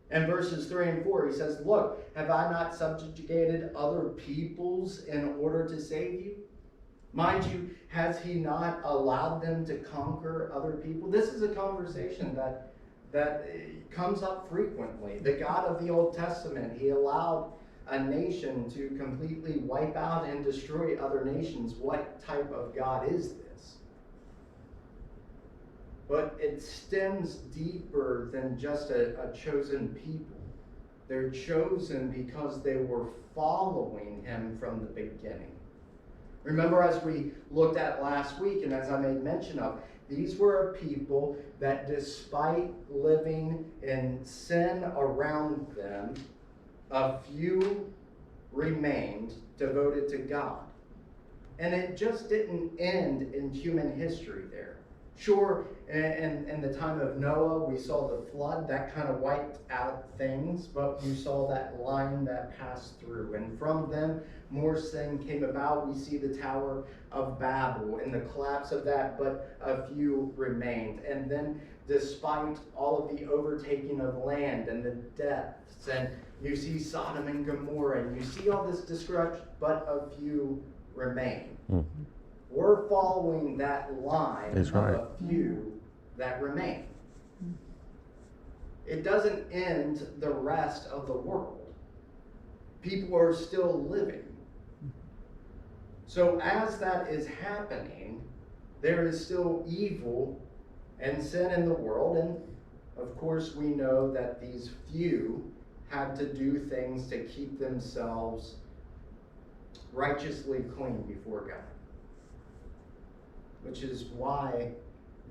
And verses 3 and 4, he says, look, have I not subjugated other peoples in order to save you? Mind you, has he not allowed them to conquer other people? This is a conversation that comes up frequently. The God of the Old Testament, he allowed a nation to completely wipe out and destroy other nations. What type of God is this? But it stems deeper than just a chosen people. They're chosen because they were following him from the beginning. Remember, as we looked at last week, and as I made mention of, these were a people that despite living in sin around them, a few remained devoted to God. And it just didn't end in human history there. Sure, in the time of Noah, we saw the flood that kind of wiped out things, but you saw that line that passed through. And from them, more sin came about. We see the Tower of Babel and the collapse of that, but a few remained. And then despite all of the overtaking of land and the deaths, and you see Sodom and Gomorrah, and you see all this destruction, but a few remain. Mm-hmm. We're following that line of a few that remain. It doesn't end the rest of the world. People are still living. So as that is happening, there is still evil and sin in the world. And of course, we know that these few had to do things to keep themselves righteously clean before God. Which is why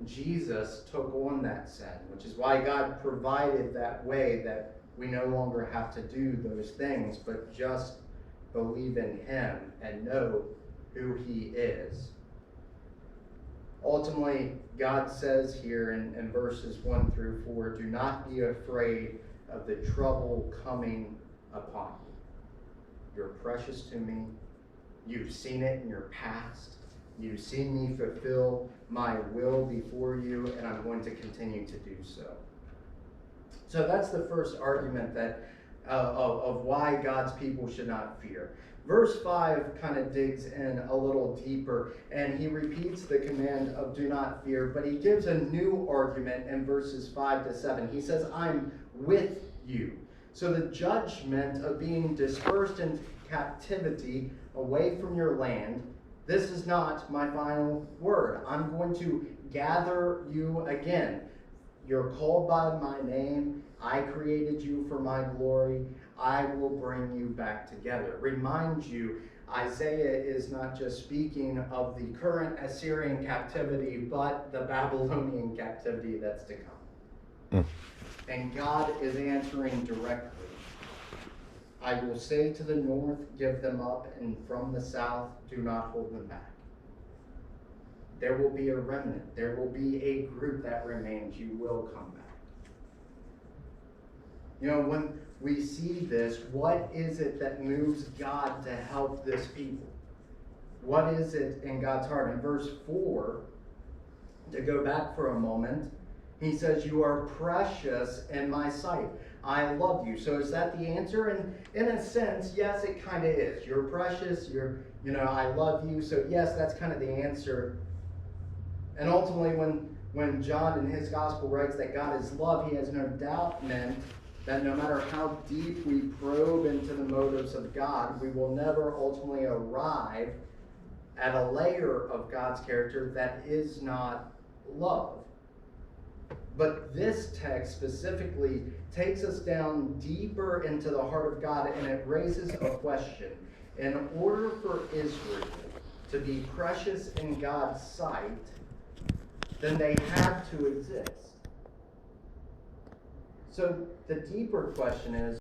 Jesus took on that sin, which is why God provided that way that we no longer have to do those things, but just believe in him and know who he is. Ultimately, God says here in verses 1 through 4, do not be afraid of the trouble coming upon you. You're precious to me. You've seen it in your past. You've seen me fulfill my will before you, and I'm going to continue to do so. So that's the first argument that of why God's people should not fear. Verse 5 kind of digs in a little deeper, and he repeats the command of do not fear, but he gives a new argument in verses 5 to 7. He says, I'm with you. So the judgment of being dispersed in captivity away from your land, this is not my final word. I'm going to gather you again. You're called by my name. I created you for my glory. I will bring you back together. Remind you, Isaiah is not just speaking of the current Assyrian captivity, but the Babylonian captivity that's to come. And God is answering directly. I will say to the north, give them up, and from the south, do not hold them back. There will be a remnant. There will be a group that remains. You will come back. You know, when we see this, what is it that moves God to help this people? What is it in God's heart? In verse 4, to go back for a moment, he says, you are precious in my sight. I love you. So is that the answer? And in a sense, yes, it kind of is. You're precious. I love you. So yes, that's kind of the answer. And ultimately, when John in his gospel writes that God is love, he has no doubt meant that no matter how deep we probe into the motives of God, we will never ultimately arrive at a layer of God's character that is not love. But this text specifically takes us down deeper into the heart of God, and it raises a question. In order for Israel to be precious in God's sight, then they had to exist. So the deeper question is,